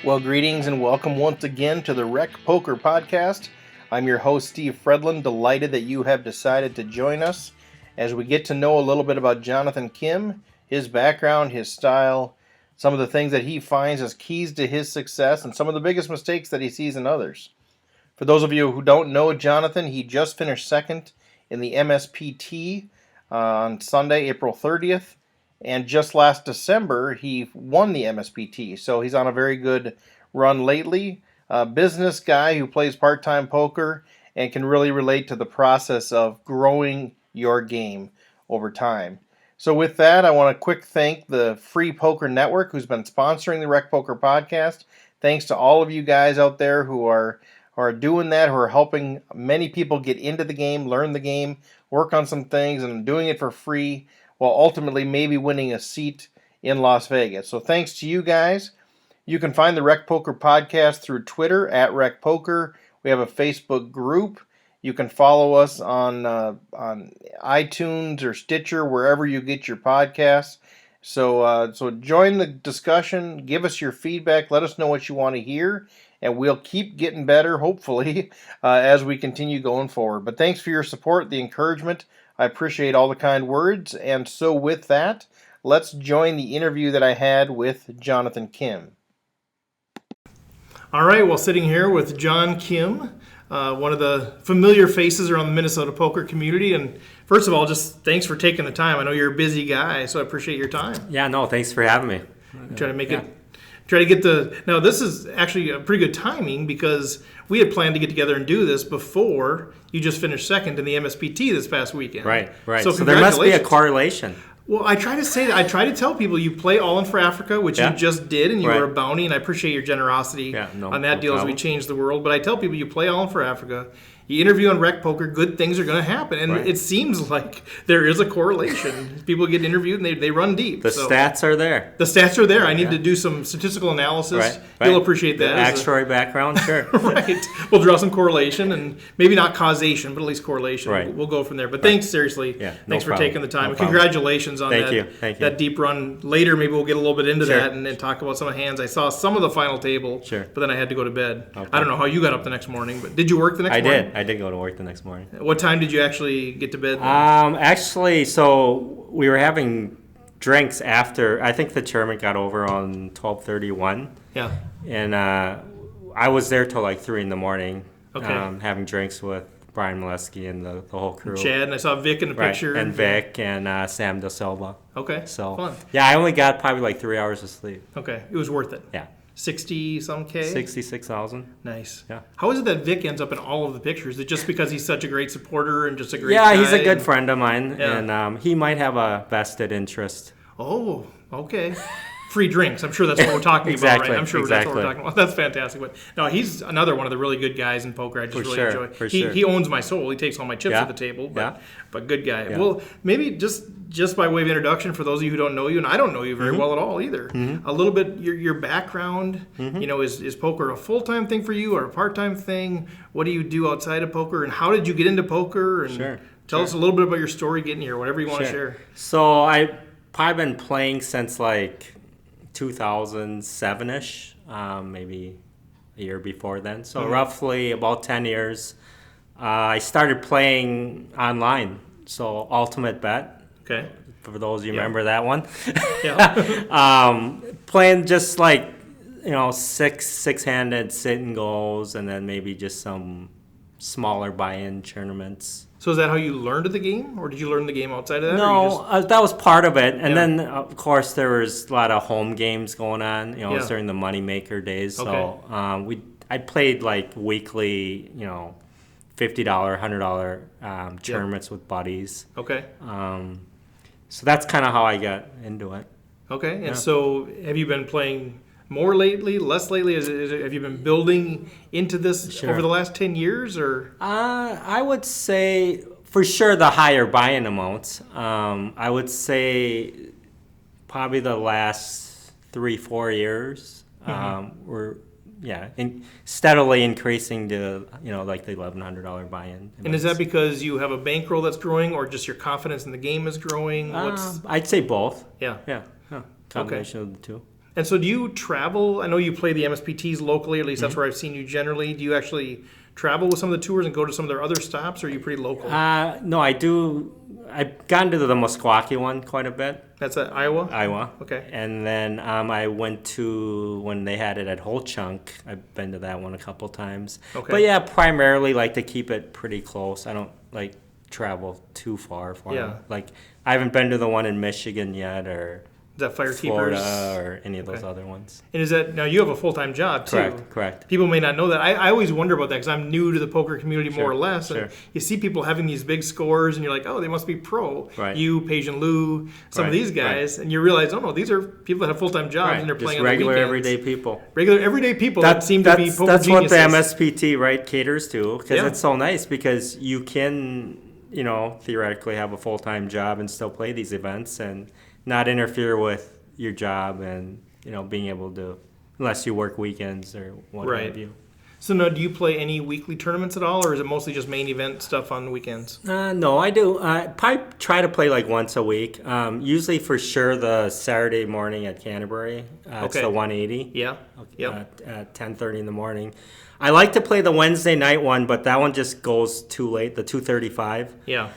Well, greetings and welcome once again to the Rec Poker Podcast. I'm your host, Steve Fredlund. Delighted that you have decided to join us as we get to know a little bit about Jonathan Kim, his background, his style, some of the things that he finds as keys to his success, and some of the biggest mistakes that he sees in others. For those of you who don't know Jonathan, he just finished second in the MSPT on Sunday, April 30th. And just last December, he won the MSPT. So he's on a very good run lately. A business guy who plays part-time poker and can really relate to the process of growing your game over time. So with that, I want to quick thank the Free Poker Network who's been sponsoring the Rec Poker Podcast. Thanks to all of you guys out there who are doing that, who are helping many people get into the game, learn the game, work on some things, and doing it for free, while ultimately maybe winning a seat in Las Vegas. So thanks to you guys. You can find the Rec Poker Podcast through Twitter at Rec Poker. We have a Facebook group. You can follow us on iTunes or Stitcher, wherever you get your podcasts. So join the discussion. Give us your feedback. Let us know what you want to hear. And we'll keep getting better, hopefully, as we continue going forward. But thanks for your support, the encouragement. I appreciate all the kind words. And so with that, let's join the interview that I had with Jonathan Kim. All right, well, sitting here with John Kim, one of the familiar faces around the Minnesota poker community. And first of all, just thanks for taking the time. I know you're a busy guy, so I appreciate your time. Yeah, no, thanks for having me. Now, this is actually a pretty good timing because we had planned to get together and do this before you just finished second in the MSPT this past weekend. Right. So there must be a correlation. Well, I try to say that. I try to tell people you play All In for Africa, which you just did, and you were a bounty, and I appreciate your generosity on that deal as we change the world. But I tell people you play All In for Africa. You interview on Rec Poker, good things are going to happen. And it seems like there is a correlation. People get interviewed and they run deep. The stats are there. The stats are there. I need to do some statistical analysis. You'll appreciate that. The actuary background, sure. Right. We'll draw some correlation and maybe not causation, but at least correlation. Right. We'll go from there. But thanks, seriously. Thanks for taking the time. And congratulations on that deep run. Later, maybe we'll get a little bit into that and talk about some of the hands. I saw some of the final table, but then I had to go to bed. Okay. I don't know how you got up the next morning, but did you work the next morning? I did go to work the next morning. What time did you actually get to bed? Actually, so we were having drinks after. I think the tournament got over on 12:31. Yeah. And I was there till like 3 in the morning. Okay. Having drinks with Brian Molesky and the whole crew. Chad, and I saw Vic in the picture. And Vic and Sam Da Silva. Okay. So fun. Yeah, I only got probably like 3 hours of sleep. Okay. It was worth it. Yeah. 60-some K? 66,000. Nice. Yeah. How is it that Vic ends up in all of the pictures? Is it just because he's such a great supporter and just a great guy? Yeah, he's a good friend of mine, and he might have a vested interest. Oh, okay. Free drinks. I'm sure that's what we're talking about, right? I'm sure that's what we're talking about. That's fantastic. But no, he's another one of the really good guys in poker. I just really enjoy. He owns my soul. He takes all my chips at the table. But good guy. Yeah. Well, maybe just by way of introduction for those of you who don't know you, and I don't know you very well at all either. A little bit your background. You know, is poker a full-time thing for you or a part-time thing? What do you do outside of poker, and how did you get into poker? And tell us a little bit about your story getting here, whatever you want to share. So I've probably been playing since like 2007-ish, maybe a year before then. So roughly about 10 years. I started playing online, so Ultimate Bet. Okay. For those of you remember that one. Playing just like, six-handed sit and goes, and then maybe just some smaller buy-in tournaments. So is that how you learned the game, or did you learn the game outside of that? No, that was part of it. And then, of course, there was a lot of home games going on, during the moneymaker days. So I played like weekly, $50, $100 tournaments with buddies. Okay. So that's kind of how I got into it. Okay. And so have you been playing more lately, less lately? Have you been building into this over the last 10 years? Or I would say for sure the higher buy-in amounts. I would say probably the last 3-4 years were steadily increasing to like the $1,100 buy-in. And is that because you have a bankroll that's growing, or just your confidence in the game is growing? I'd say both. Yeah. Combination of the two. And so do you travel? I know you play the MSPTs locally, at least that's where I've seen you generally. Do you actually travel with some of the tours and go to some of their other stops, or are you pretty local? No, I do. I've gone to the Meskwaki one quite a bit. That's at Iowa? Iowa. Okay. And then I went to, when they had it at Whole Chunk, I've been to that one a couple times. Okay. But yeah, primarily like to keep it pretty close. I don't like travel too far for Yeah. them. Like, I haven't been to the one in Michigan yet, or Is that Fire Florida, Keepers? or any of those other ones. And is that, now you have a full-time job too? Correct. People may not know that. I always wonder about that because I'm new to the poker community more or less. Sure. And you see people having these big scores and you're like, oh, they must be pro. Right. You, Page and Lou, some of Right, these guys. And you realize, oh no, these are people that have full-time jobs and they're Just playing on regular, the weekends. everyday people. Regular, everyday people that seem to be poker That's geniuses. what the MSPT, right, caters to, because Yeah. it's so nice because you can, theoretically have a full-time job and still play these events and not interfere with your job and, being able to, unless you work weekends or what have you. So now, do you play any weekly tournaments at all, or is it mostly just main event stuff on weekends? No, I do. I probably try to play like once a week. Usually for sure the Saturday morning at Canterbury. It's the 180. Yeah. Yep. At 10:30 in the morning. I like to play the Wednesday night one, but that one just goes too late, the 2:35. Yeah.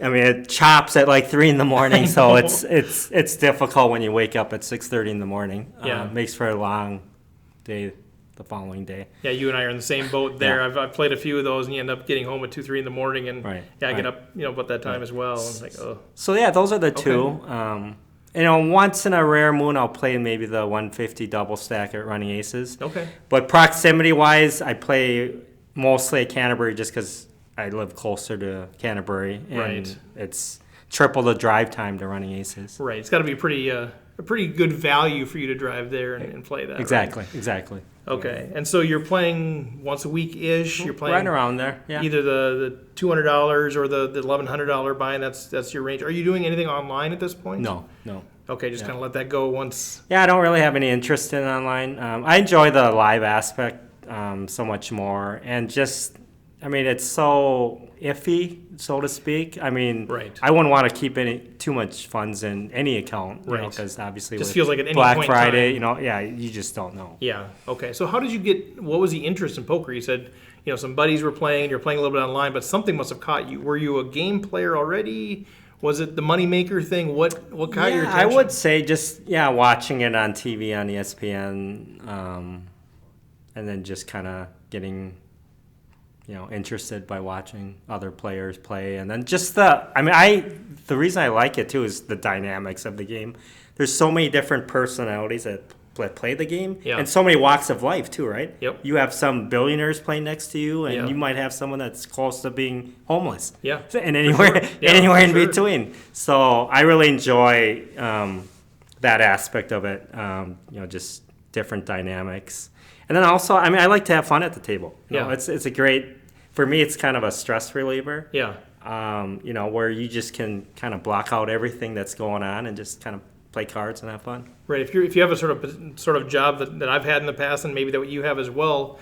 I mean, it chops at like 3 in the morning, so it's difficult when you wake up at 6:30 in the morning. Yeah. Makes for a long day the following day. Yeah, you and I are in the same boat there. Yeah. I've played a few of those, and you end up getting home at 2, 3 in the morning, and I get up, about that time as well. And like, oh. So yeah, those are the two. Once in a rare moon, I'll play maybe the 150 double stack at Running Aces. Okay. But proximity-wise, I play mostly at Canterbury just because I live closer to Canterbury, and it's triple the drive time to Running Aces. Right. It's got to be a pretty good value for you to drive there and play that. Exactly. Right? Exactly. Okay. And so you're playing once a week ish. You're playing right around there. Yeah. Either the $200 or the $1,100 buy-in. That's your range. Are you doing anything online at this point? No. Okay, just kind of let that go once. Yeah, I don't really have any interest in online. I enjoy the live aspect so much more, and just, it's so iffy, so to speak. I wouldn't want to keep too much funds in any account, because obviously just with feels like at any Black point Friday, in time, you just don't know. Yeah. Okay. So how did you what was the interest in poker? You said, some buddies were playing, and you're playing a little bit online, but something must have caught you. Were you a game player already? Was it the moneymaker thing? What caught your attention? I would say just, watching it on TV on ESPN, and then just kind of getting, interested by watching other players play. And then just the reason I like it too is the dynamics of the game. There's so many different personalities that play the game, and so many walks of life too, right? Yep. You have some billionaires playing next to you, and you might have someone that's close to being homeless. Yeah. And anywhere in between. So I really enjoy that aspect of it. Just different dynamics, and then also, I like to have fun at the table. It's a great, for me, it's kind of a stress reliever. Yeah. Where you just can kind of block out everything that's going on and just kind of play cards and have fun. Right. If you have a sort of job that I've had in the past, and maybe that what you have as well,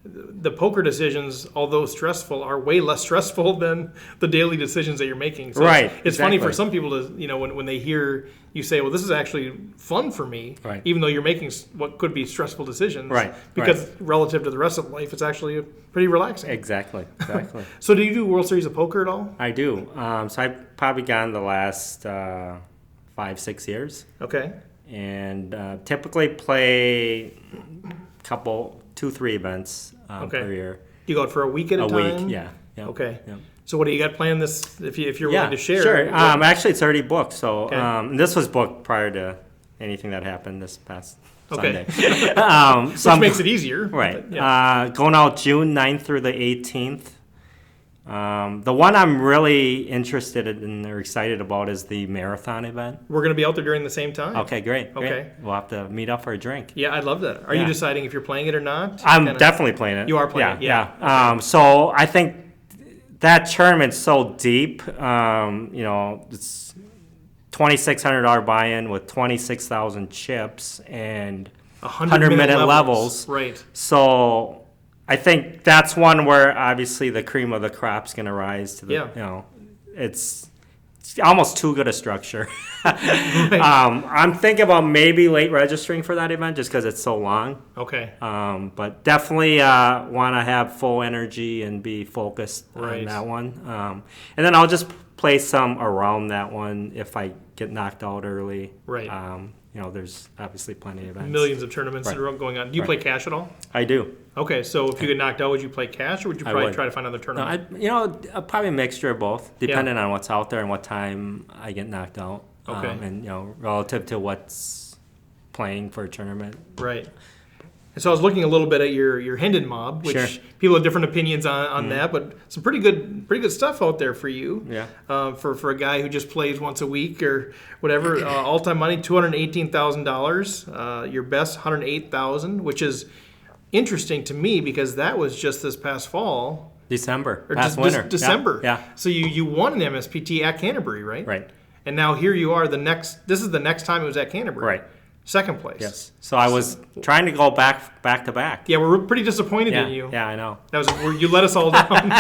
the poker decisions, although stressful, are way less stressful than the daily decisions that you're making. So it's funny for some people to, when they hear you say, well, this is actually fun for me, even though you're making what could be stressful decisions. Because relative to the rest of life, it's actually pretty relaxing. Exactly. So do you do World Series of Poker at all? I do. So I've probably gone the last 5-6 years. Okay. And typically play couple 2-3 events per year. You go out for a week at a time? A week, yeah. Okay. Yep. So what do you got planned this, if you're willing to share? Sure. Actually, it's already booked. So this was booked prior to anything that happened this past Sunday. Which makes it easier. Right. But, going out June 9th through the 18th. The one I'm really interested in or excited about is the marathon event. We're going to be out there during the same time. Okay, great. Okay. We'll have to meet up for a drink. Yeah, I'd love that. Are you deciding if you're playing it or not? I'm definitely playing it. You are playing it? Yeah. Okay. So I think that tournament's so deep. It's $2,600 buy-in with 26,000 chips and 100-minute levels. Right. So I think that's one where obviously the cream of the crop's going to rise to the, it's almost too good a structure. Right. I'm thinking about maybe late registering for that event just because it's so long. Okay. But definitely want to have full energy and be focused Right. on that one. And then I'll just play some around that one if I get knocked out early. Right. There's obviously plenty of events. Millions of tournaments that are going on. Do you play cash at all? I do. Okay, so if you get knocked out, would you play cash, or would you probably try to find another tournament? Probably a mixture of both, depending on what's out there and what time I get knocked out. Okay. And relative to what's playing for a tournament. Right. And so I was looking a little bit at your Hendon mob, which people have different opinions on that, but some pretty good stuff out there for you. Yeah. For a guy who just plays once a week or whatever, all-time money $218,000. Your best $108,000, which is interesting to me because that was just this past fall. December. Or past winter. December. Yeah. So you won an MSPT at Canterbury, right? Right. And now here you are. This is the next time it was at Canterbury. Right. Second place. Yes. So I was trying to go back to back. Yeah, we're pretty disappointed in you. Yeah, I know. That was where you let us all down.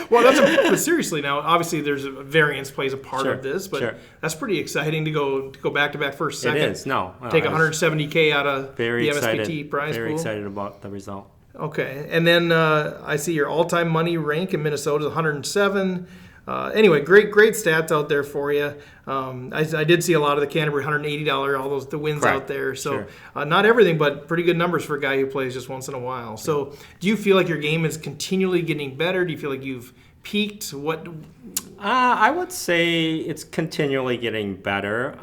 Well, but seriously now, obviously there's a variance plays a part of this, but that's pretty exciting to go back to back first, second. It is. No. Take $170K out of the excited, MSPT prize very pool. excited about the result. Okay, and then I see your all-time money rank in Minnesota is 107. Anyway, great stats out there for you. I did see a lot of the Canterbury $180, all the wins out there. So not everything, but pretty good numbers for a guy who plays just once in a while. So do you feel like your game is continually getting better? Do you feel like you've peaked? What? I would say it's continually getting better.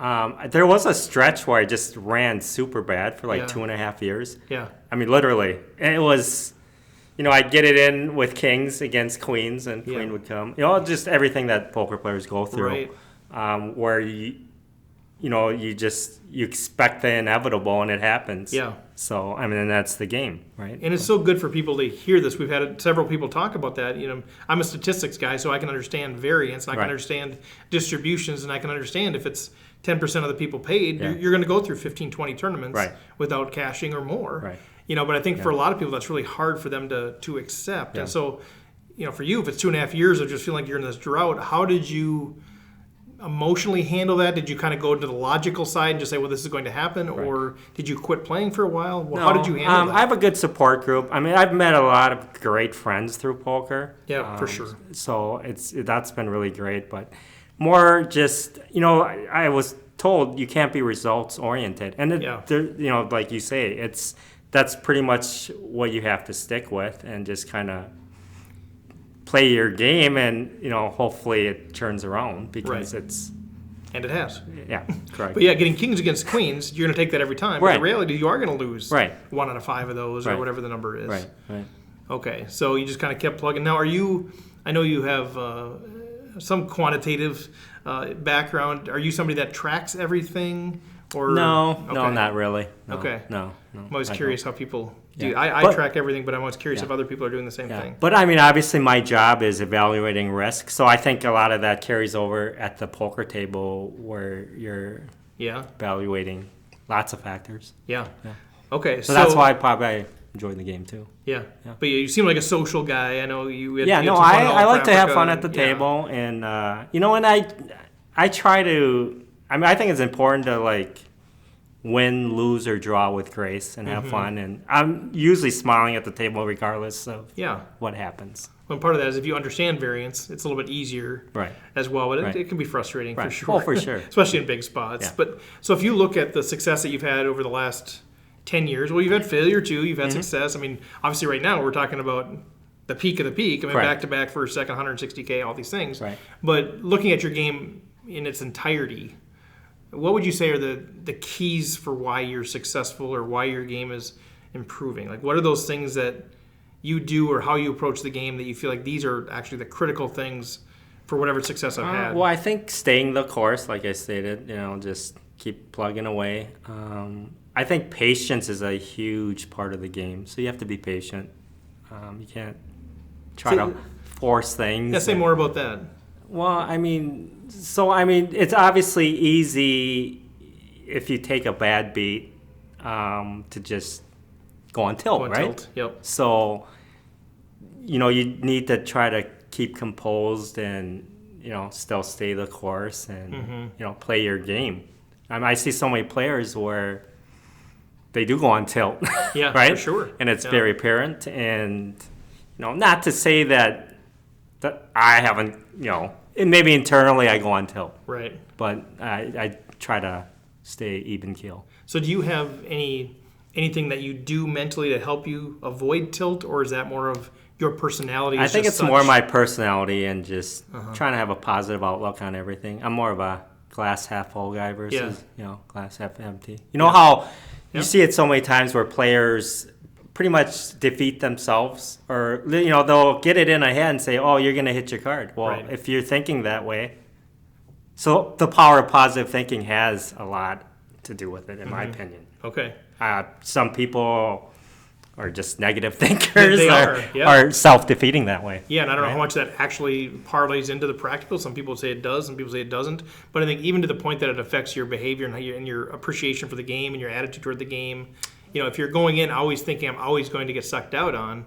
There was a stretch where I just ran super bad for 2.5 years. Yeah. I mean, literally. And it was... I'd get it in with kings against queens, and queen would come. Just everything that poker players go through, where you expect the inevitable and it happens. Yeah. So and that's the game, right? And it's so good for people to hear this. We've had several people talk about that. I'm a statistics guy, so I can understand variance, and I can understand distributions, and I can understand if it's 10% of the people paid, you're going to go through 15, 20 tournaments without cashing or more. Right. But I think for a lot of people, that's really hard for them to accept. Yeah. And so, for you, if it's 2.5 years of just feeling like you're in this drought, how did you emotionally handle that? Did you kind of go to the logical side and just say, well, this is going to happen? Right. Or did you quit playing for a while? Well, how did you handle that? I have a good support group. I mean, I've met a lot of great friends through poker. Yeah, for sure. So that's been really great. But more just, I was told you can't be results oriented. And, like you say, that's pretty much what you have to stick with and just kind of play your game and, hopefully it turns around because it's... And it has. Yeah, correct. But getting kings against queens, you're going to take that every time. But in reality, you are going to lose 1 out of 5 of those or whatever the number is. Right. Okay, so you just kind of kept plugging. Now, I know you have some quantitative background. Are you somebody that tracks everything? Or No, not really. No, okay. No. I'm always curious how people do. I track everything, but I'm always curious if other people are doing the same thing. But I mean, obviously my job is evaluating risk. So I think a lot of that carries over at the poker table where you're evaluating lots of factors. Yeah. Okay. So that's why I probably enjoy the game too. Yeah. But you seem like a social guy. I know you had I like to have fun at the table. And, and I try to... I mean, I think it's important to win, lose, or draw with grace and have fun. And I'm usually smiling at the table regardless of what happens. Well, part of that is if you understand variance, it's a little bit easier as well. But it can be frustrating for sure. Oh, for sure. Especially in big spots. Yeah. But so if you look at the success that you've had over the last 10 years, well, you've had failure too. You've had success. I mean, obviously right now we're talking about the peak of the peak. I mean, back-to-back first, second, 160K, all these things. Right. But looking at your game in its entirety, what would you say are the keys for why you're successful or why your game is improving? What are those things that you do or how you approach the game that you feel like these are actually the critical things for whatever success I've had? Well, I think staying the course, like I stated, just keep plugging away. I think patience is a huge part of the game, so you have to be patient. You can't try to force things. Yeah, say more about that. Well, it's obviously easy if you take a bad beat to just go on tilt, right? Yep. So, you need to try to keep composed and, still stay the course and, play your game. I see so many players where they do go on tilt, yeah, right? For sure. And it's very apparent. And, not to say that I haven't, and maybe internally I go on tilt. Right. But I try to stay even keel. So do you have anything that you do mentally to help you avoid tilt, or is that more of your personality? I think it's more my personality and just trying to have a positive outlook on everything. I'm more of a glass half full guy versus, glass half empty. You know how you see it so many times where players pretty much defeat themselves, or, they'll get it in a head and say, oh, you're going to hit your card. Well, if you're thinking that way, so the power of positive thinking has a lot to do with it, in my opinion. Okay. Some people are just negative thinkers. They are self-defeating that way. Yeah, and I don't know how much that actually parlays into the practical. Some people say it does, some people say it doesn't. But I think even to the point that it affects your behavior and your appreciation for the game and your attitude toward the game. If you're going in always thinking I'm always going to get sucked out on,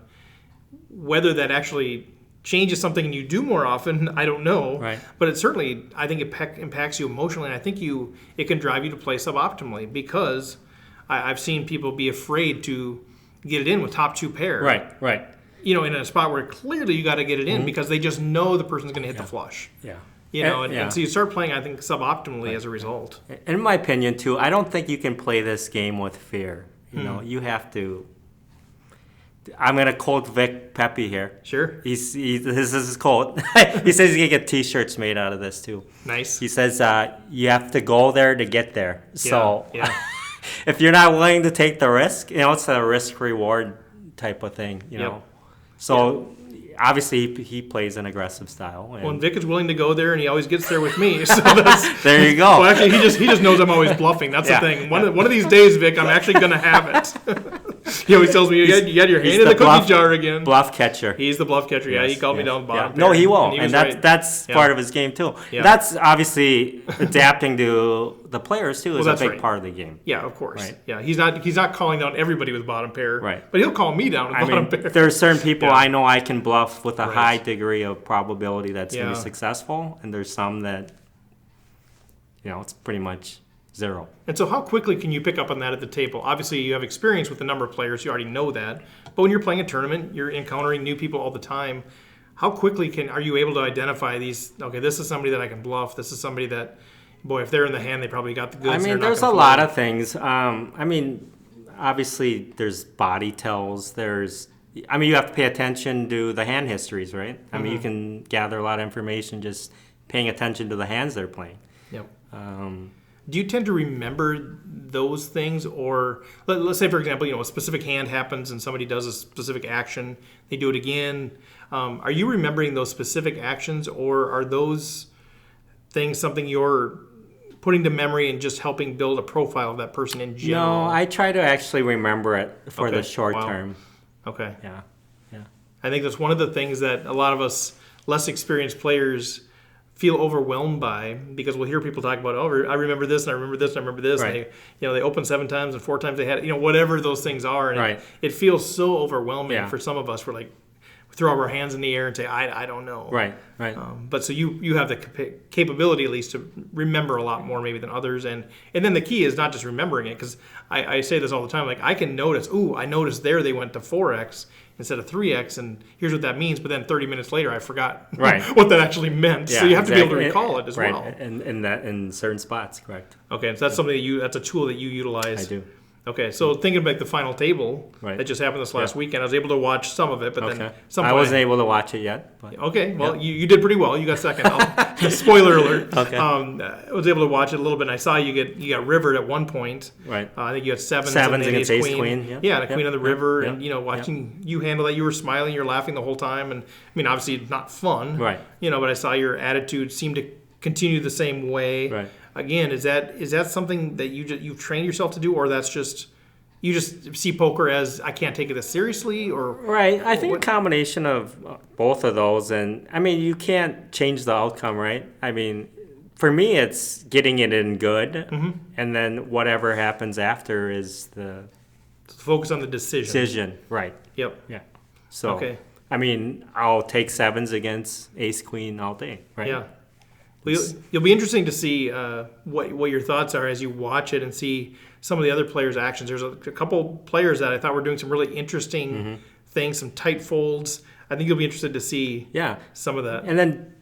whether that actually changes something you do more often, I don't know. Right. But it certainly, I think it impacts you emotionally, and I think it can drive you to play suboptimally, because I've seen people be afraid to get it in with top two pair. Right. In a spot where clearly you got to get it in because they just know the person's going to hit the flush. Yeah. And so you start playing, I think, suboptimally as a result. In my opinion, too, I don't think you can play this game with fear. You have to. I'm going to quote Vic Pepe here. Sure. This is his quote. He says he's going to get T-shirts made out of this, too. Nice. He says, you have to go there to get there. So if you're not willing to take the risk, it's a risk-reward type of thing, know. So obviously he plays an aggressive style. And Vic is willing to go there, and he always gets there with me. So that's, there you go. Well, actually, he just knows I'm always bluffing. That's the thing. One of these days, Vic, I'm actually going to have it. He always tells me, you had your hand in the cookie jar again. Bluff catcher. He's the bluff catcher. Yeah, he called me down the bottom. Yeah. No, he won't. And that's part of his game, too. Yeah. That's obviously adapting to the players, too, is a big part of the game. Yeah, of course. Right. Yeah, he's not calling down everybody with bottom pair. Right. But he'll call me down with bottom pair. There are certain people I know I can bluff with a high degree of probability that's going to be successful, and there's some that, it's pretty much zero. And so how quickly can you pick up on that at the table? Obviously, you have experience with the number of players. You already know that. But when you're playing a tournament, you're encountering new people all the time. How quickly are you able to identify these, okay, this is somebody that I can bluff. This is somebody that, boy, if they're in the hand, they probably got the goods. There's a lot of things. Obviously, there's body tells. You have to pay attention to the hand histories, right? You can gather a lot of information just paying attention to the hands they're playing. Yep. Do you tend to remember those things, or let's say, for example, a specific hand happens and somebody does a specific action, they do it again. Are you remembering those specific actions, or are those things something you're putting to memory and just helping build a profile of that person in general? No, I try to actually remember it for the short term. Okay. Yeah. I think that's one of the things that a lot of us less experienced players feel overwhelmed by, because we'll hear people talk about, I remember this and I remember this and I remember this. Right. And they opened 7 times and 4 times they had, whatever those things are. And it feels so overwhelming for some of us. We're like, throw our hands in the air and say, I don't know. Right. But so you have the capability at least to remember a lot more maybe than others. And then the key is not just remembering it, because I say this all the time, like I can notice, I noticed there they went to 4x instead of 3x, and here's what that means. But then 30 minutes later, I forgot what that actually meant. Yeah, so you have to be able to recall it as well. And in certain spots, correct. Okay, so that's something that's a tool that you utilize. I do. Okay, so thinking about the final table that just happened this last weekend, I was able to watch some of it, but then I wasn't able to watch it yet. But. Okay, well, you did pretty well. You got second. Spoiler alert. Okay. I was able to watch it a little bit, and I saw you got rivered at one point. Right. I think you had sevens against ace queen. Yeah, and a queen on the river, and watching you handle that, you were smiling, you were laughing the whole time, and obviously it's not fun. Right. But I saw your attitude seemed to continue the same way. Right. Again, is that something that you've trained yourself to do, or that's just you just see poker as I can't take it as seriously, or right? I think a combination of both of those, and you can't change the outcome, right? For me, it's getting it in good, and then whatever happens after is the focus on the decision. Right? Yep. Yeah. So I'll take sevens against ace queen all day, right? Yeah. Well, you'll be interesting to see what your thoughts are as you watch it and see some of the other players' actions. There's a couple players that I thought were doing some really interesting things, some tight folds. I think you'll be interested to see some of that. And then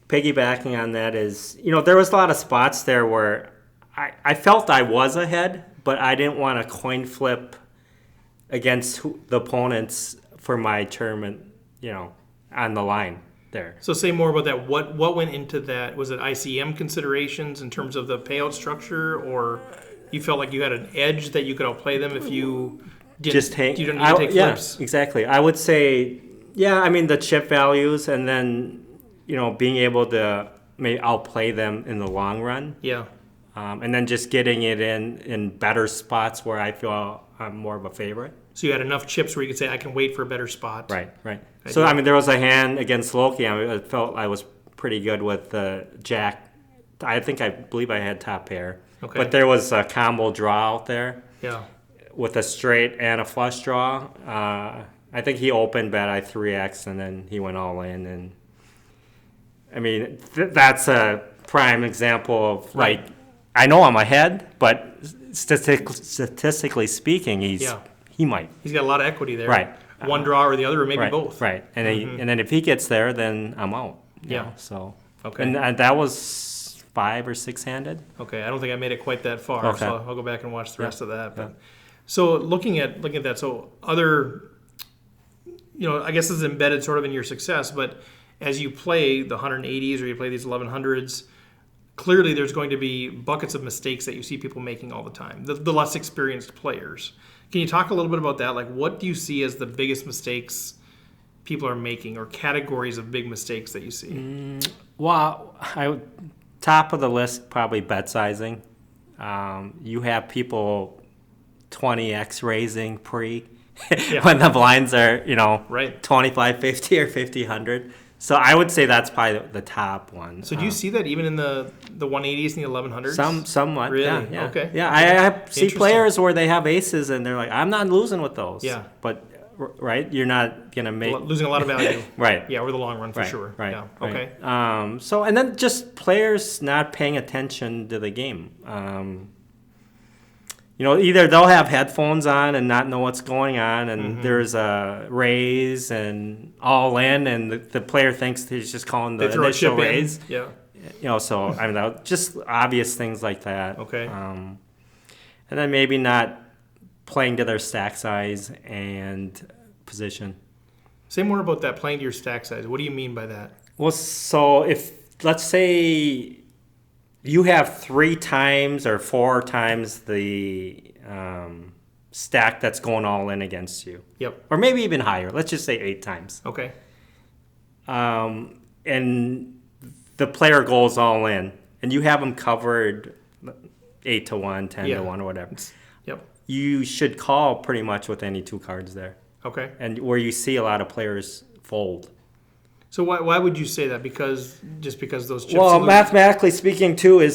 piggybacking on that is, there was a lot of spots there where I felt I was ahead, but I didn't want to coin flip against the opponents for my tournament, on the line there. So say more about that. What went into that? Was it ICM considerations in terms of the payout structure, or you felt like you had an edge that you could outplay them if you didn't you don't need to take flips? Yeah, exactly. I would say, the chip values and then, being able to maybe outplay them in the long run. Yeah. And then just getting it in better spots where I feel I'm more of a favorite. So you had enough chips where you could say, I can wait for a better spot. Right. So, there was a hand against Loki. I felt I was pretty good with the jack. I believe I had top pair. Okay. But there was a combo draw out there. Yeah. With a straight and a flush draw. I think he opened bet, I 3x, and then he went all in. And that's a prime example of, I know I'm ahead, but statistically speaking, he might. He's got a lot of equity there. Right. One draw or the other, or maybe both. Right. And and then if he gets there, then I'm out. So. Okay. And that was 5 or 6 handed. Okay. I don't think I made it quite that far, okay. so I'll go back and watch the rest of that. But so looking at that, so other, I guess this is embedded sort of in your success, but as you play the 180s or you play these 1100s, clearly there's going to be buckets of mistakes that you see people making all the time, the less experienced players. Can you talk a little bit about that? Like, what do you see as the biggest mistakes people are making, or categories of big mistakes that you see? Well, top of the list, probably bet sizing. You have people 20x raising pre when the blinds are, 25, 50 or 50, 100. So I would say that's probably the top one. So do you see that even in the 180s and the 1100s? Somewhat. Really? Yeah. Okay. Yeah, I see players where they have aces and they're like, I'm not losing with those. Yeah. But, you're not going to make... Losing a lot of value. Right. Yeah, over the long run for sure. Right. Yeah. Okay. And then just players not paying attention to the game. Either they'll have headphones on and not know what's going on, and there's a raise and all in, and the player thinks he's just calling the initial raise. Yeah. Just obvious things like that. Okay. And then maybe not playing to their stack size and position. Say more about that, playing to your stack size. What do you mean by that? Well, so if, let's say, you have 3 times or 4 times the stack that's going all in against you. Yep. Or maybe even higher. Let's just say 8 times. Okay. And the player goes all in, and you have them covered 8 to 1, 10 to 1, or whatever. Yep. You should call pretty much with any 2 cards there. Okay. And where you see a lot of players fold. So why would you say that? Because those chips... Well, mathematically speaking, too,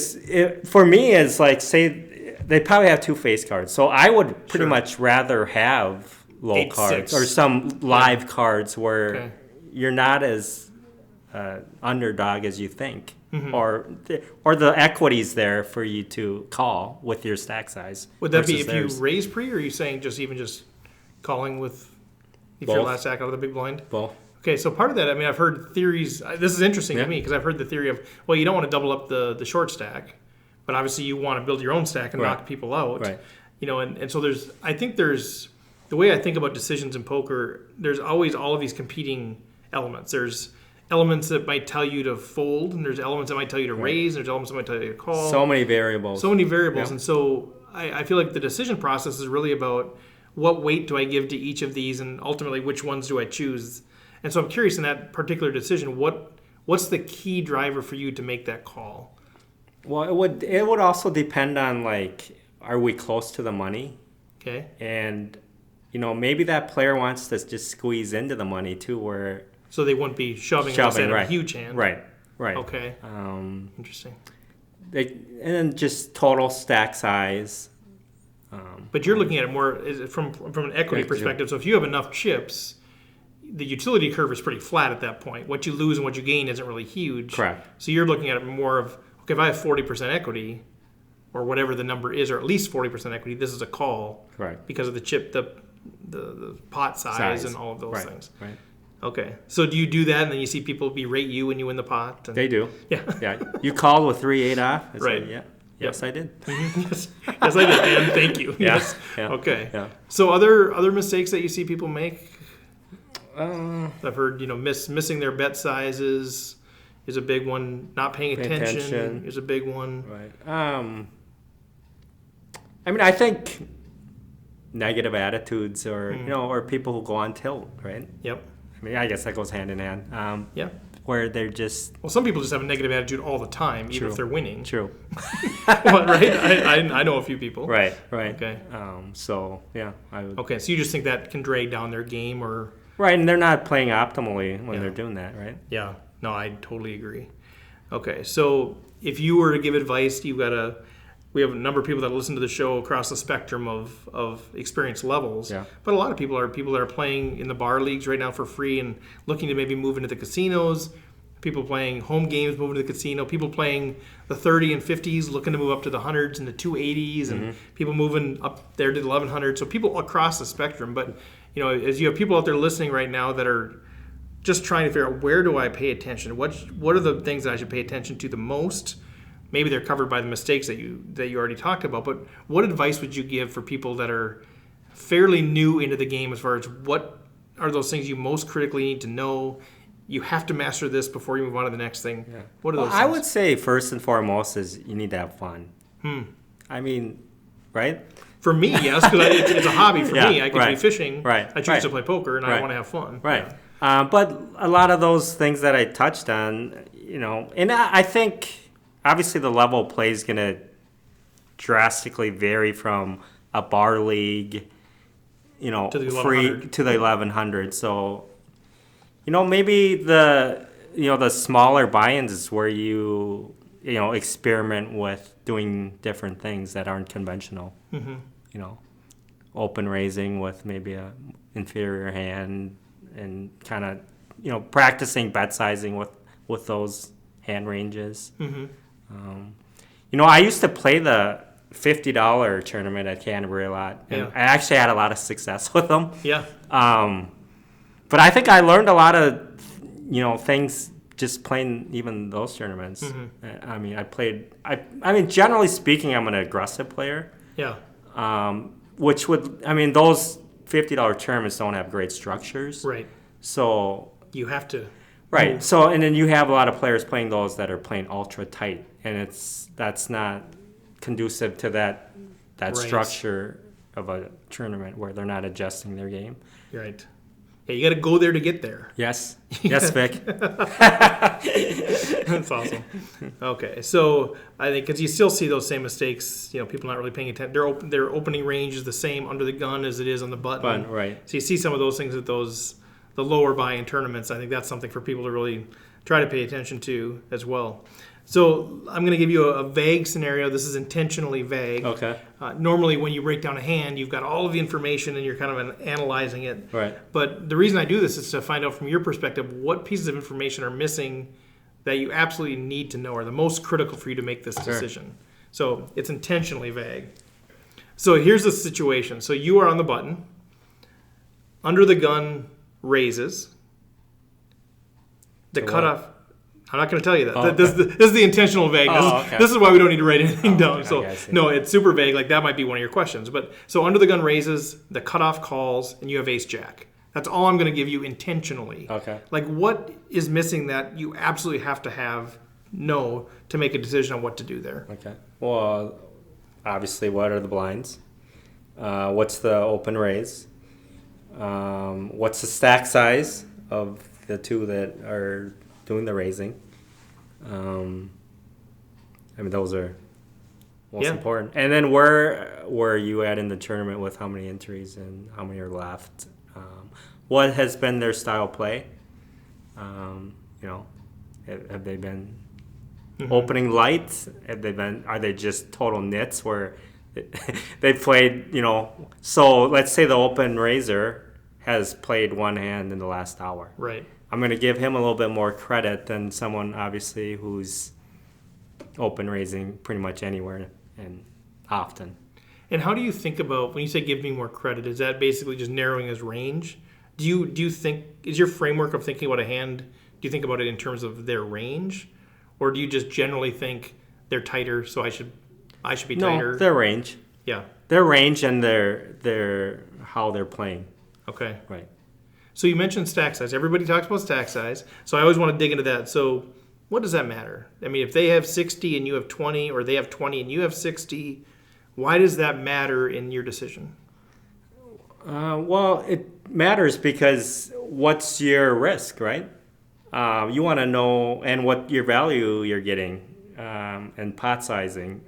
for me, is like, say, they probably have 2 face cards. So I would pretty much rather have low 8, cards 6. or some live cards where you're not as underdog as you think. Or the equity's there for you to call with your stack size. Would that be if you raise pre, or are you saying just calling with your last stack out of the big blind? Both. Okay, so part of that, I've heard theories. This is interesting to me because I've heard the theory of, well, you don't want to double up the short stack, but obviously you want to build your own stack and knock people out. Right. And so the way I think about decisions in poker, there's always all of these competing elements. There's elements that might tell you to fold, and there's elements that might tell you to raise, and there's elements that might tell you to call. So many variables. Yeah. And so I feel like the decision process is really about what weight do I give to each of these, and ultimately which ones do I choose. And so I'm curious in that particular decision, what's the key driver for you to make that call? Well, it would also depend on, are we close to the money? Okay. And, maybe that player wants to just squeeze into the money too, where... So they wouldn't be shoving unless they had a huge hand. Right. Okay. Interesting. And then just total stack size. But you're looking at it more from an equity perspective. So if you have enough chips, the utility curve is pretty flat at that point. What you lose and what you gain isn't really huge. Correct. So you're looking at it more of, okay, if I have 40% equity, or whatever the number is, or at least 40% equity, this is a call. Correct. Because of the chip, the pot size and all of those things. Right. Okay. So do you do that, and then you see people berate you when you win the pot? They do. Yeah. Yeah. You called with 3-8 off? I Right. said, yeah. Yes, I did. Yes, I did, and thank you. Yeah. Yes. Yeah. Okay. Yeah. So other mistakes that you see people make? I've I've heard, missing their bet sizes is a big one. Not paying attention is a big one. Right. I mean, I think negative attitudes, or or people who go on tilt, right? Yep. I mean, I guess that goes hand in hand. Yeah. Where they're just some people just have a negative attitude all the time, even if they're winning. True. Right? I know a few people. Right. Okay. So yeah, I would. Okay, so you just think that can drag down their game, or Right, and they're not playing optimally when they're doing that, right? Yeah. No, I totally agree. Okay, so if you were to give advice, we have a number of people that listen to the show across the spectrum of experience levels. Yeah. But a lot of people that are playing in the bar leagues right now for free and looking to maybe move into the casinos. People playing home games, moving to the casino. People playing the 30 and 50s, looking to move up to the 100s and the 280s, and people moving up there to the 1100s. So people across the spectrum. But as you have people out there listening right now that are just trying to figure out, where do I pay attention? What are the things that I should pay attention to the most? Maybe they're covered by the mistakes that you already talked about, but what advice would you give for people that are fairly new into the game, as far as what are those things you most critically need to know? You have to master this before you move on to the next thing. Yeah. What are those things? I would say first and foremost is you need to have fun. I mean, right? For me, yes, because it's a hobby for me. I could be fishing. Right. I choose to play poker, and I want to have fun. Right. Yeah. But a lot of those things that I touched on, and I think obviously the level of play is going to drastically vary from a bar league, to the free to the 1100. So, maybe the smaller buy-ins is where you experiment with doing different things that aren't conventional. Open raising with maybe a inferior hand, and kind of practicing bet sizing with those hand ranges. I used to play the $50 tournament at Canterbury a lot, and I actually had a lot of success with them. Yeah. But I think I learned a lot of things just playing even those tournaments. I mean, generally speaking, I'm an aggressive player. Yeah. Those $50 tournaments don't have great structures. Right. So you have to. Right. Move. So, and then you have a lot of players playing those that are playing ultra tight, and that's not conducive to that structure of a tournament where they're not adjusting their game. Right. Yeah, you got to go there to get there. Yes. Yes, Vic. That's awesome. Okay, so I think because you still see those same mistakes, people not really paying attention. Their opening range is the same under the gun as it is on the button. Right. So you see some of those things at the lower buy-in tournaments. I think that's something for people to really try to pay attention to as well. So I'm going to give you a vague scenario. This is intentionally vague. Okay. Normally, when you break down a hand, you've got all of the information and you're kind of analyzing it. Right. But the reason I do this is to find out from your perspective what pieces of information are missing that you absolutely need to know, are the most critical for you to make this decision. So it's intentionally vague. So here's the situation. So you are on the button. Under the gun raises. The cutoff. I'm not going to tell you that. Oh, this is the intentional vagueness. Oh, okay. This is why we don't need to write anything down. Okay, So no, it's super vague. Like that might be one of your questions. But so under the gun raises, the cutoff calls, and you have ace jack. That's all I'm going to give you intentionally. Okay. Like what is missing that you absolutely have to know to make a decision on what to do there? Okay. Well, obviously, what are the blinds? What's the open raise? What's the stack size of the two that are doing the raising? Those are most important. And then where are you at in the tournament with how many entries and how many are left? What has been their style play? Have they been opening light? Are they just total nits where they played, so let's say the open raiser has played one hand in the last hour. Right. I'm going to give him a little bit more credit than someone, obviously, who's open raising pretty much anywhere and often. And how do you think about, when you say give me more credit, is that basically just narrowing his range? Do you think, is your framework of thinking about a hand, do you think about it in terms of their range? Or do you just generally think they're tighter, so I should be tighter? No, their range. Yeah. Their range and their how they're playing. Okay. Right. So you mentioned stack size. Everybody talks about stack size. So I always want to dig into that. So what does that matter? I mean, if they have 60 and you have 20, or they have 20 and you have 60, why does that matter in your decision? Well, it matters because what's your risk, right? You want to know, and what your value you're getting, and pot sizing.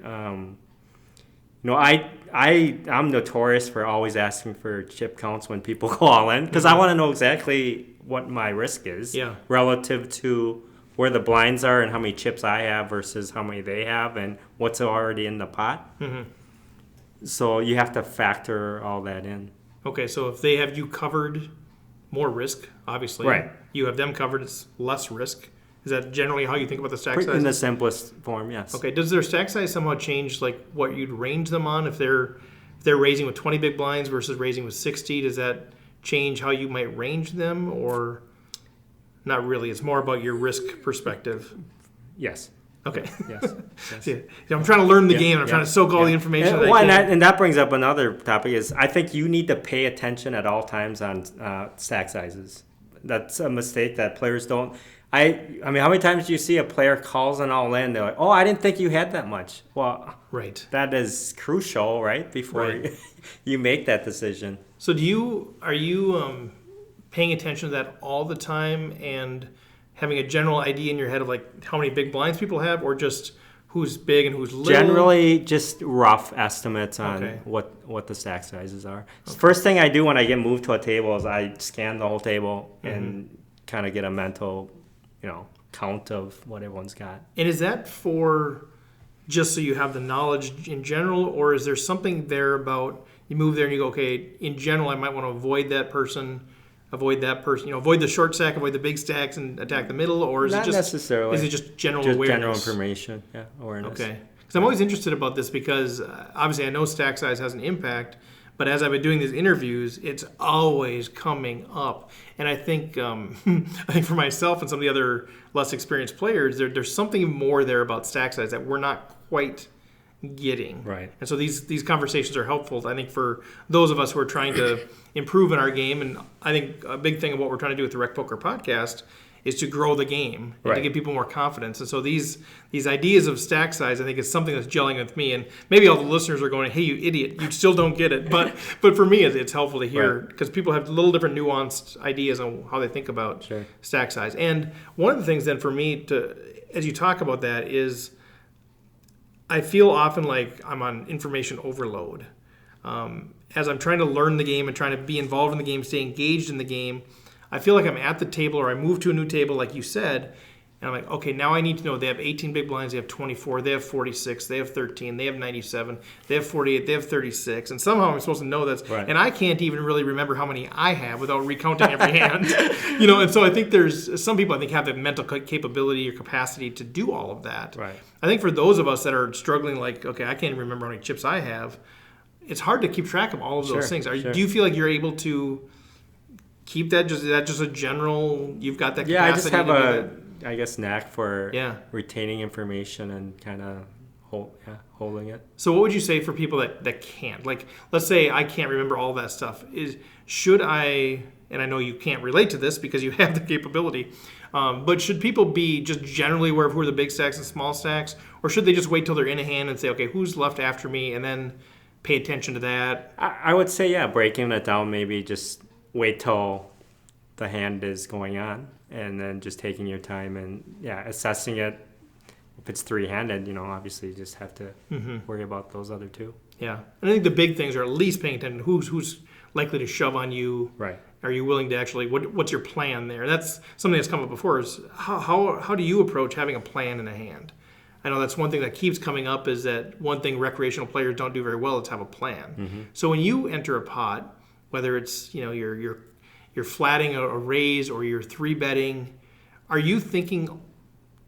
I'm notorious for always asking for chip counts when people go all in, because I want to know exactly what my risk is relative to where the blinds are and how many chips I have versus how many they have and what's already in the pot. Mm-hmm. So you have to factor all that in. Okay, so if they have you covered, more risk, obviously. Right. You have them covered, it's less risk. Is that generally how you think about the stack size? In the simplest form, yes. Okay, does their stack size somehow change like what you'd range them on? If they're raising with 20 big blinds versus raising with 60, does that change how you might range them, or not really? It's more about your risk perspective. Yes. Okay. Yes. Yeah, I'm trying to learn the game. And I'm trying to soak all the information. And that brings up another topic. Is I think you need to pay attention at all times on stack sizes. That's a mistake that players don't. I mean, how many times do you see a player calls an all in? They're like, "Oh, I didn't think you had that much." Well, right. That is crucial, right? Before you make that decision. So, are you paying attention to that all the time and having a general idea in your head of like how many big blinds people have, or just who's big and who's little? Generally, just rough estimates on what the stack sizes are. Okay. First thing I do when I get moved to a table is I scan the whole table and kind of get a mental, count of what everyone's got. And is that for just so you have the knowledge in general, or is there something there about you move there and you go, okay, in general, I might want to avoid that person, avoid the short stack, avoid the big stacks, and attack the middle, or is Not it just necessarily? Is it just general just awareness? General information, awareness. Okay, because I'm always interested about this because obviously I know stack size has an impact, but as I've been doing these interviews, it's always coming up, and I think for myself and some of the other less experienced players, there's something more there about stack size that we're not quite getting. Right. And so these conversations are helpful, I think, for those of us who are trying to improve in our game. And I think a big thing of what we're trying to do with the Rec Poker podcast is to grow the game and to give people more confidence. And so these ideas of stack size, I think, is something that's gelling with me. And maybe all the listeners are going, "Hey, you idiot, you still don't get it." But for me, it's helpful to hear because people have little different nuanced ideas on how they think about stack size. And one of the things then for me, as you talk about that, is I feel often like I'm on information overload. As I'm trying to learn the game and trying to be involved in the game, stay engaged in the game, I feel like I'm at the table, or I move to a new table, like you said, and I'm like, okay, now I need to know they have 18 big blinds, they have 24, they have 46, they have 13, they have 97, they have 48, they have 36, and somehow I'm supposed to know that, and I can't even really remember how many I have without recounting every hand, and so I think there's some people I think have the mental capability or capacity to do all of that. Right. I think for those of us that are struggling, like, okay, I can't remember how many chips I have, it's hard to keep track of all of those things. Do you feel like you're able to keep that? Is that just a general, you've got that capacity? Yeah, I just have a knack for retaining information and kind of holding it. So what would you say for people that can't? Like, let's say I can't remember all that stuff. Should I, and I know you can't relate to this because you have the capability, but should people be just generally aware of who are the big stacks and small stacks? Or should they just wait till they're in a hand and say, okay, who's left after me, and then pay attention to that? I would say, breaking it down, maybe just wait till the hand is going on and then just taking your time and assessing it. If it's three-handed, obviously you just have to worry about those other two. Yeah. And I think the big things are at least paying attention. Who's likely to shove on you? Right. Are you willing to actually, what's your plan there? That's something that's come up before is how do you approach having a plan in a hand? I know that's one thing that keeps coming up, is that one thing recreational players don't do very well is have a plan. Mm-hmm. So when you enter a pot, whether it's you're flatting a raise or you're 3-betting, are you thinking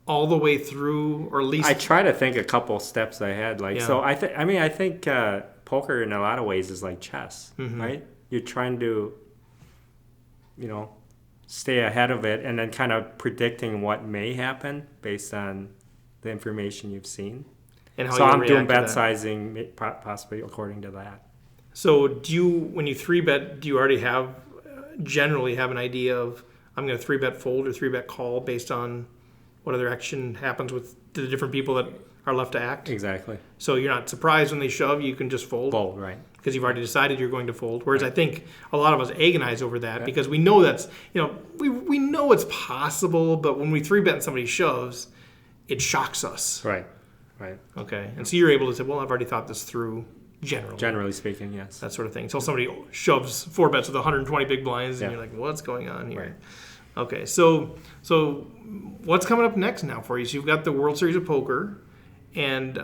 all the way through, or at least I try to think a couple steps ahead. So I think poker in a lot of ways is like chess, right? You're trying to, stay ahead of it and then kind of predicting what may happen based on the information you've seen. And how so I'm doing bet bet sizing possibly according to that. So when you 3-bet, do you already generally have an idea of, I'm going to 3-bet fold or 3-bet call based on what other action happens with the different people that are left to act? Exactly. So you're not surprised when they shove, you can just fold? Fold, right. Because you've already decided you're going to fold. Whereas I think a lot of us agonize over that because we know that's, we know it's possible, but when we 3-bet and somebody shoves, it shocks us. Right. Okay. And so you're able to say, well, I've already thought this through generally. Generally speaking, yes. That sort of thing. Until somebody shoves 4-bets with 120 big blinds and you're like, what's going on here? Right. Okay. So what's coming up next now for you? So you've got the World Series of Poker, and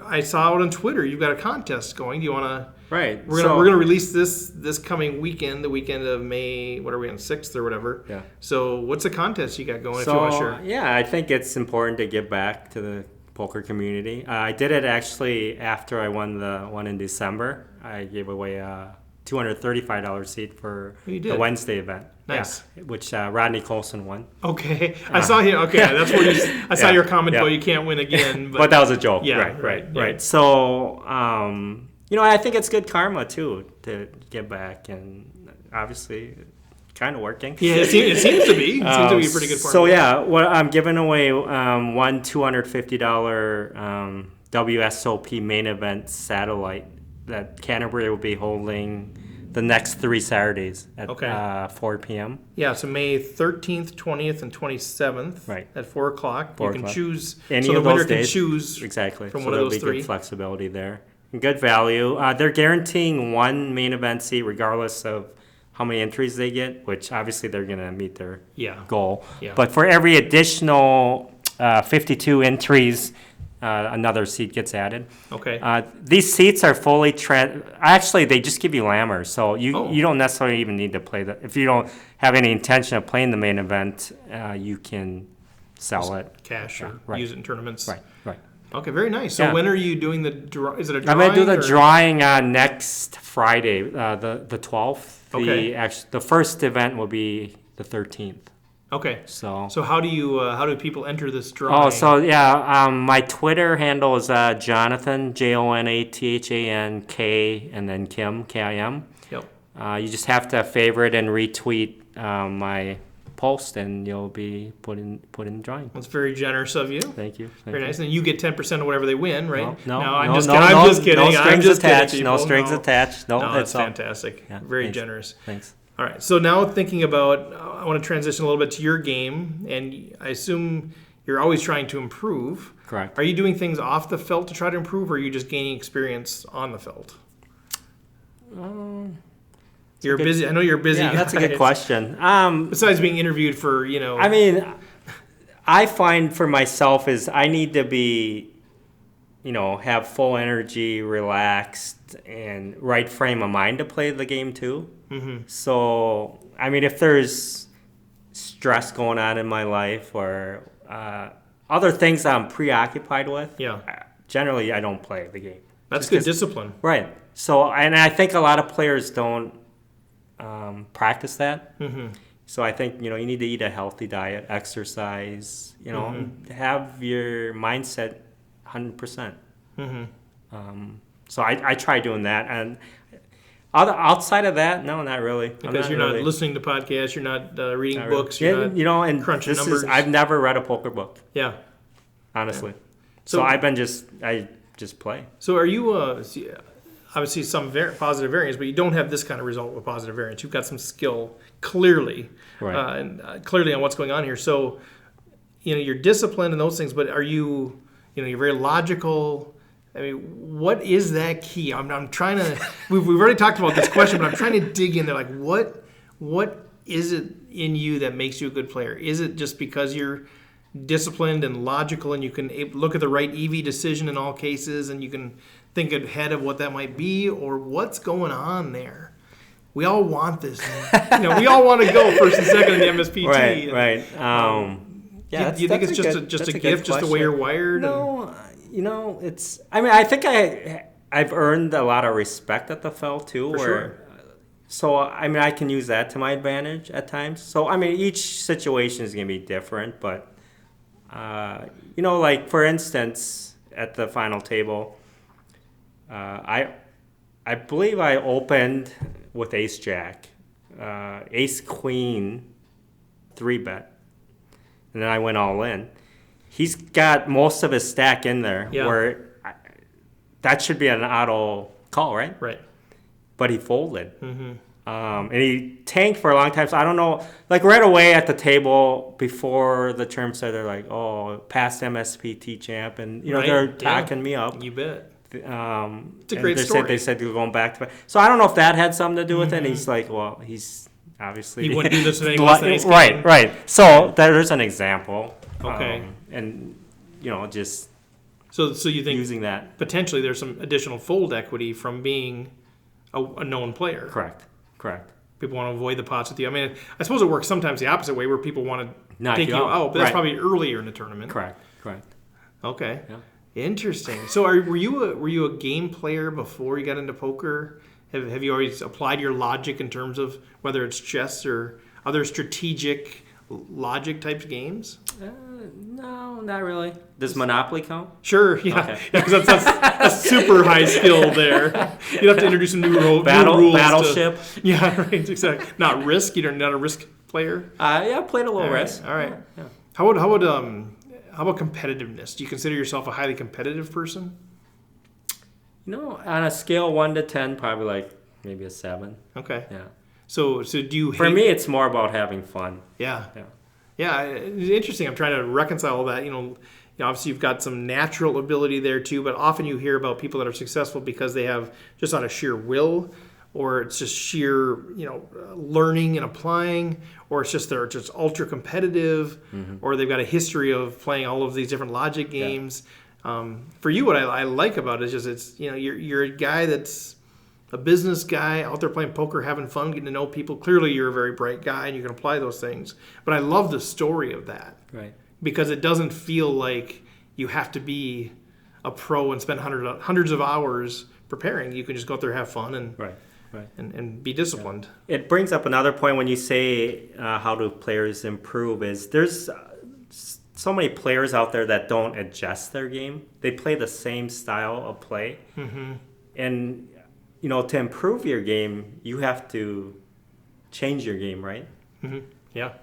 I saw it on Twitter. You've got a contest going. Do you want to? Right. We're gonna release this coming weekend, the weekend of May. What are we on, 6th or whatever? Yeah. So what's the contest you got going? If you want to share. Yeah, I think it's important to give back to the poker community. I did it actually after I won the one in December. I gave away a $235 seat for the Wednesday event. Nice. Yeah, which Rodney Colson won. Okay. I saw him. Okay, that's where I saw your comment, you can't win again. But that was a joke. Yeah, right. So, I think it's good karma, too, to give back. And obviously, kind of working. Yeah, it seems to be. It seems to be a pretty good part. So, I'm giving away one $250 WSOP main event satellite that Canterbury will be holding the next 3 Saturdays at 4 p.m. Yeah, so May 13th, 20th, and 27th at 4 o'clock. You can choose. Any so of the winner those days. can choose exactly. from so one of those there'll be 3. Good flexibility there. And good value. They're guaranteeing one main event seat regardless of how many entries they get, which obviously they're going to meet their goal. Yeah. But for every additional 52 entries, another seat gets added. Okay. These seats are fully actually they just give you lammers, so you don't necessarily even need to play if you don't have any intention of playing the main event, you can sell it cash or use it in tournaments. Right. Okay, very nice. So when are you doing the draw? Is it a drawing? I'm going to do the drawing next Friday, the 12th. The first event will be the 13th. Okay. So how do people enter this drawing? Oh, so my Twitter handle is Jonathan JONATHAN K and then Kim KIM. Yep. You just have to favorite and retweet my post, and you'll be put in the drawing. That's very generous of you. Thank you. Very nice. And you get 10% of whatever they win, right? No, I'm just kidding. No strings attached. Kidding, no strings attached. No, that's fantastic. Yeah, very generous. Thanks. All right, so now thinking about, I want to transition a little bit to your game, and I assume you're always trying to improve. Correct. Are you doing things off the felt to try to improve, or are you just gaining experience on the felt? You're busy. I know you're busy. Yeah, that's a good question. Besides being interviewed for, I mean, I find for myself is I need to be, have full energy, relaxed, and right frame of mind to play the game too. Mm-hmm. So, I mean, if there's stress going on in my life or other things I'm preoccupied with, generally I don't play the game. That's good discipline. Right. So, and I think a lot of players don't practice that. Mm-hmm. So I think, you need to eat a healthy diet, exercise, have your mindset 100%. Mm-hmm. So I try doing that. And outside of that, no, not really. Because you're not listening to podcasts, you're not reading books, you're not and crunching numbers. I've never read a poker book. Yeah. Honestly. Yeah. So I just play. So are you, obviously some positive variance, but you don't have this kind of result with positive variance. You've got some skill clearly, clearly on what's going on here. So, you're disciplined and those things, but are you, you're very logical. I mean, what is that key? I'm trying to. We've already talked about this question, but I'm trying to dig in there. Like, what is it in you that makes you a good player? Is it just because you're disciplined and logical, and you can look at the right EV decision in all cases, and you can think ahead of what that might be, or what's going on there? we all want this. We all want to go first and second in the MSPT. Right. Do you think it's just a gift, just the way you're wired? No, it's. I mean, I think I've earned a lot of respect at the FEL too. Sure. So I mean, I can use that to my advantage at times. So I mean, each situation is gonna be different, but like for instance, at the final table, I believe I opened with Ace Jack, Ace Queen, 3-bet, and then I went all in. He's got most of his stack in there, where that should be an auto call, right? Right. But he folded. And he tanked for a long time. So I don't know, like right away at the table before the term started, they're like, oh, past MSPT champ. And, they're tacking me up. You bet. It's a great story. They said they're going back to back. So I don't know if that had something to do with it. And he's like, well, he's obviously. He wouldn't do this with anyone else. Right. So there's an example. Okay. And, just so you think using that. Potentially there's some additional fold equity from being a known player. Correct. People want to avoid the pots with you. I mean, I suppose it works sometimes the opposite way where people want to take you out, but that's probably earlier in the tournament. Correct. Okay. Yeah. Interesting. So were you a game player before you got into poker? Have you always applied your logic in terms of whether it's chess or other strategic logic types games? No, not really. Does Monopoly count? Sure, yeah. Because that's super high skill there. You'd have to introduce some new rules. Battleship. Yeah, right, exactly. Not Risk? You're not a Risk player? I played a little Risk. All right. Yeah. How about competitiveness? Do you consider yourself a highly competitive person? On a scale 1 to 10, probably like maybe a 7. Okay. Yeah. So do you? For me, it's more about having fun. Yeah. Yeah, it's interesting. I'm trying to reconcile all that. Obviously you've got some natural ability there too, but often you hear about people that are successful because they have just out of sheer will, or it's just sheer, learning and applying, or it's just they're just ultra competitive, or they've got a history of playing all of these different logic games. For you, what I like about it is just you're a guy that's a business guy out there playing poker, having fun, getting to know people. Clearly, you're a very bright guy, and you can apply those things. But I love the story of that, right? Because it doesn't feel like you have to be a pro and spend hundreds of hours preparing. You can just go out there, have fun, and and be disciplined. Yeah. It brings up another point when you say how do players improve. Is there's so many players out there that don't adjust their game. They play the same style of play, and to improve your game, you have to change your game, right? Yeah.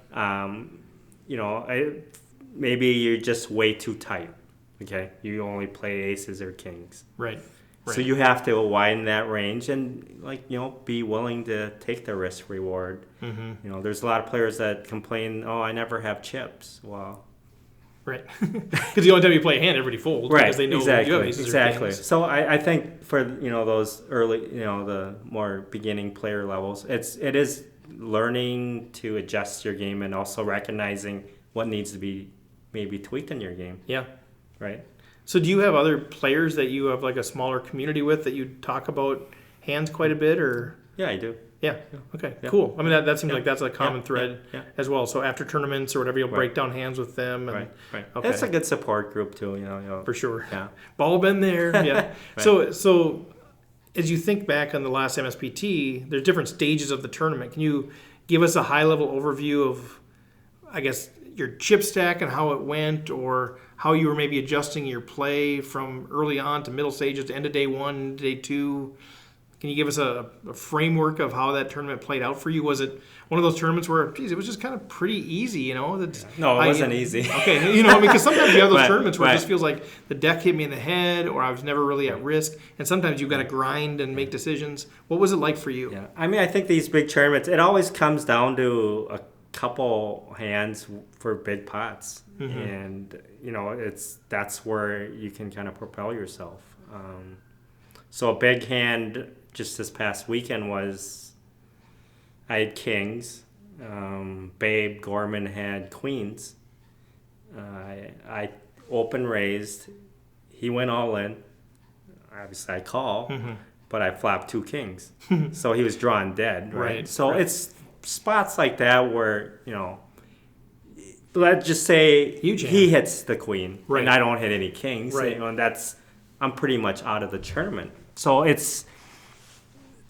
Maybe you're just way too tight. Okay, you only play aces or kings. Right. So you have to widen that range and be willing to take the risk reward. There's a lot of players that complain, "Oh, I never have chips." Well. Right, because the only time you play a hand, everybody folds because they know you have aces or kings. So I think for those early, the more beginning player levels, it is learning to adjust your game and also recognizing what needs to be maybe tweaked in your game. Yeah, right. So do you have other players that you have like a smaller community with that you talk about hands quite a bit, or? Yeah, I do. Yeah. Okay. Yeah. Cool. I mean, that seems like that's a common thread as well. So after tournaments or whatever, you'll break down hands with them. And, right. Okay. It's a good support group too. For sure. Yeah. All been there. Yeah. So as you think back on the last MSPT, there's different stages of the tournament. Can you give us a high level overview of, I guess, your chip stack and how it went, or how you were maybe adjusting your play from early on to middle stages to end of day 1, day 2? Can you give us a framework of how that tournament played out for you? Was it one of those tournaments where, geez, it was just kind of pretty easy, No, it wasn't easy. Okay, because sometimes you have those tournaments where it just feels like the deck hit me in the head, or I was never really at risk, and sometimes you've got to grind and make decisions. What was it like for you? Yeah, I mean, I think these big tournaments, it always comes down to a couple hands for big pots, and that's where you can kind of propel yourself. So a big hand just this past weekend was, I had kings, Babe Gorman had queens. I open raised, he went all in. Obviously I call, but I flopped 2 kings. So he was drawn dead, right? Right. So it's spots like that where, let's just say he hits the queen, right. and I don't hit any kings, right. And I'm pretty much out of the tournament. So it's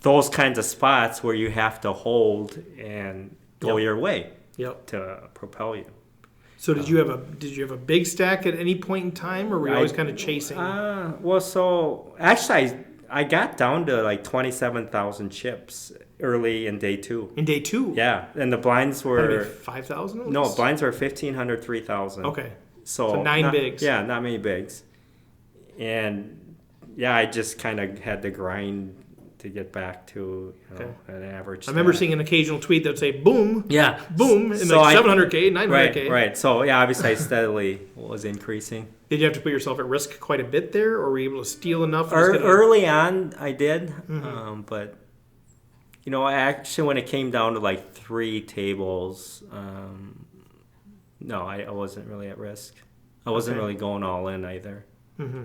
those kinds of spots where you have to hold and go your way to propel you. So did you have a big stack at any point in time, or were you always kind of chasing? So actually I got down to like 27,000 chips early in day 2. In day 2? Yeah, and the blinds were 5,000. No, blinds were 1,500, 3,000. Okay. So 9 bigs. Yeah, not many bigs, and I just kind of had to grind to get back to an average. I remember seeing an occasional tweet that would say "boom," boom, and so 700K, 900K. Right. So obviously I steadily was increasing. Did you have to put yourself at risk quite a bit there, or were you able to steal enough? Early on, I did, but actually when it came down to like 3 tables, no, I wasn't really at risk. I wasn't really going all in either. Mm-hmm.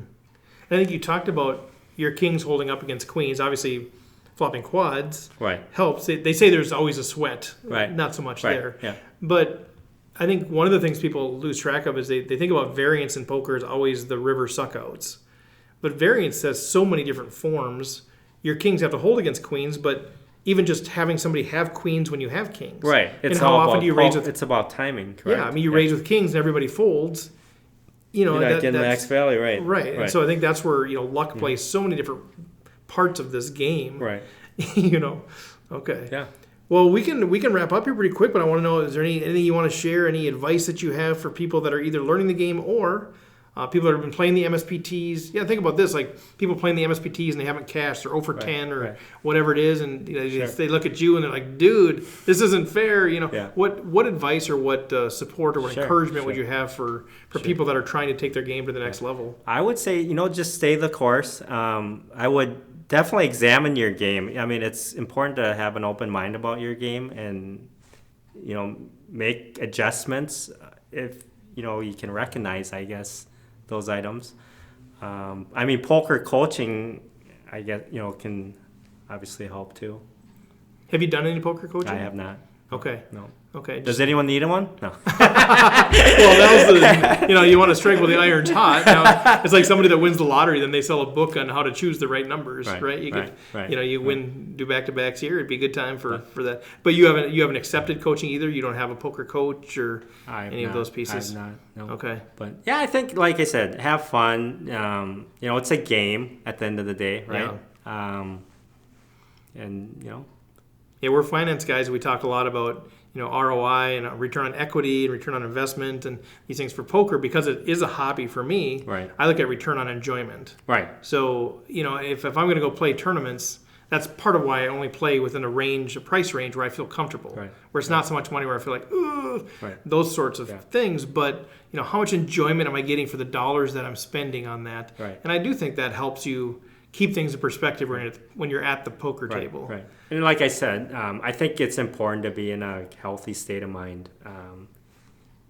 I think you talked about your kings holding up against queens. Obviously, flopping quads helps. They say there's always a sweat. Not so much there. Yeah. But I think one of the things people lose track of is they think about variance in poker as always the river suckouts. But variance has so many different forms. Your kings have to hold against queens, but even just having somebody have queens when you have kings. Right. And how often do you raise with... It's about timing, correct? Yeah, I mean, you raise with kings and everybody folds. You're not getting max value, right? Right. And so I think that's where, luck plays so many different parts of this game. Right. Okay. Yeah. Well, we can wrap up here pretty quick, but I want to know, is there anything you want to share, any advice that you have for people that are either learning the game or people that have been playing the MSPTs? Yeah, think about this, like people playing the MSPTs and they haven't cashed, they're 0 for 10 or whatever it is, and they look at you and they're like, dude, this isn't fair. What advice or what support or what encouragement would you have for people that are trying to take their game to the next level? I would say, just stay the course. I would definitely examine your game. I mean, it's important to have an open mind about your game and, make adjustments if, you can recognize, I guess, those items. I mean, poker coaching, I guess, can obviously help too. Have you done any poker coaching? I have not. Okay. No. Okay. Does anyone need one? No. Well, that was you want to strike while the iron's hot. Now, it's like somebody that wins the lottery, then they sell a book on how to choose the right numbers, right? You win, do back-to-backs here. It'd be a good time for that. But you haven't accepted coaching either? You don't have a poker coach or any of those pieces? I have not, no. Okay. But yeah, I think, like I said, have fun. It's a game at the end of the day, right? Yeah. Yeah, we're finance guys. We talk a lot about ROI and return on equity and return on investment and these things for poker because it is a hobby for me. Right. I look at return on enjoyment. Right. So if I'm going to go play tournaments, that's part of why I only play within a price range where I feel comfortable. Right. Where it's not so much money where I feel like ooh, those sorts of things, but how much enjoyment am I getting for the dollars that I'm spending on that? Right. And I do think that helps you keep things in perspective when you're at the poker table. Right. And like I said, I think it's important to be in a healthy state of mind.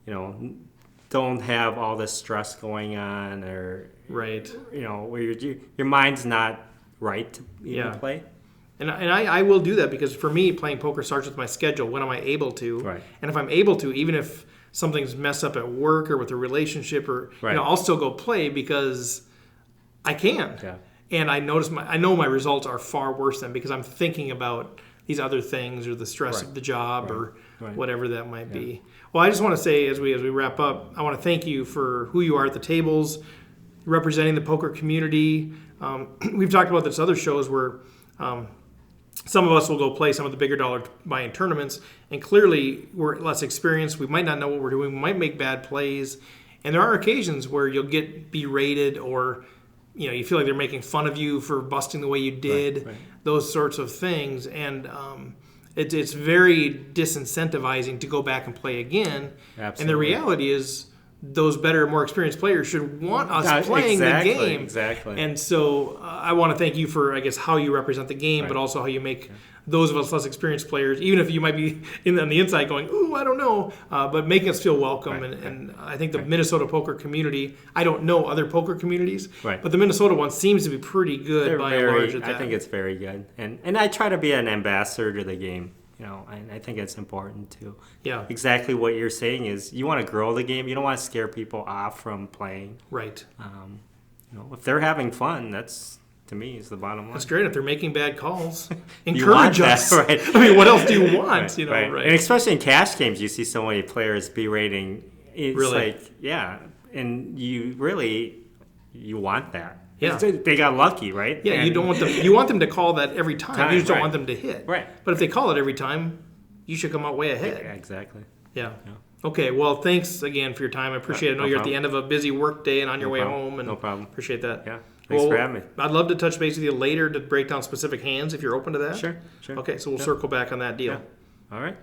Don't have all this stress going on or, where your mind's not right to even play. And I will do that because for me, playing poker starts with my schedule. When am I able to? Right. And if I'm able to, even if something's messed up at work or with a relationship or, I'll still go play because I can. Yeah. And I know my results are far worse than because I'm thinking about these other things or the stress of the job or whatever that might be. Well, I just want to say as we wrap up, I want to thank you for who you are at the tables, representing the poker community. We've talked about this other shows where some of us will go play some of the bigger dollar buy-in tournaments, and clearly we're less experienced. We might not know what we're doing. We might make bad plays, and there are occasions where you'll get berated or you feel like they're making fun of you for busting the way you did, those sorts of things. And it's very disincentivizing to go back and play again. Absolutely. And the reality is those better, more experienced players should want us playing the game. Exactly. And so I want to thank you for, I guess, how you represent the game, but also how you make those of us less experienced players, even if you might be on the inside going, ooh, I don't know, but making us feel welcome. And I think the Minnesota poker community, I don't know other poker communities, but the Minnesota one seems to be pretty good by and large at that. I think it's very good. And I try to be an ambassador to the game. And I think it's important too. Yeah. Exactly what you're saying is you want to grow the game. You don't want to scare people off from playing. Right. If they're having fun, that's, to me, is the bottom line. That's great. If they're making bad calls, encourage us. Right. I mean, what else do you want? Right. And especially in cash games, you see so many players B-rating. It's really? And you want that. Yeah. They got lucky, right? Yeah, you don't want them. You want them to call that every time. You just don't want them to hit. Right. But if they call it every time, you should come out way ahead. Yeah, exactly. Yeah. Okay. Well, thanks again for your time. I appreciate it. I know you're at the end of a busy work day and on your way home. And no problem. Appreciate that. Yeah. Thanks for having me. I'd love to touch base with you later to break down specific hands if you're open to that. Sure. Okay. So we'll circle back on that deal. Yeah. All right.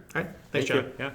Thanks, John. Yeah.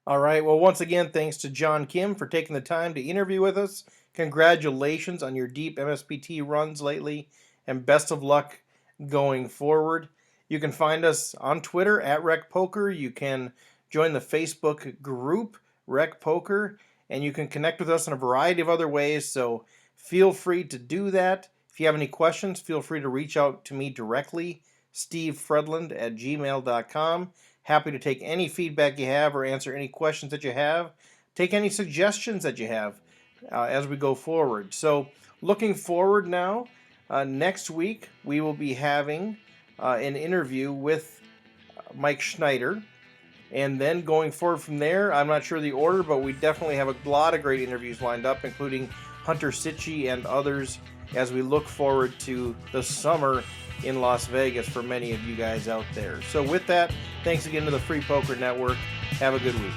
All right. Well, once again, thanks to John Kim for taking the time to interview with us. Congratulations on your deep MSPT runs lately, and best of luck going forward. You can find us on Twitter at Rec Poker. You can join the Facebook group Rec Poker, and you can connect with us in a variety of other ways. So feel free to do that. If you have any questions, feel free to reach out to me directly, stevefredlund@gmail.com. Happy to take any feedback you have or answer any questions that you have. Take any suggestions that you have as we go forward. So looking forward now, next week we will be having an interview with Mike Schneider. And then going forward from there, I'm not sure the order, but we definitely have a lot of great interviews lined up, including Hunter Sitchy and others, as we look forward to the summer in Las Vegas for many of you guys out there. So with that, thanks again to the Free Poker Network. Have a good week.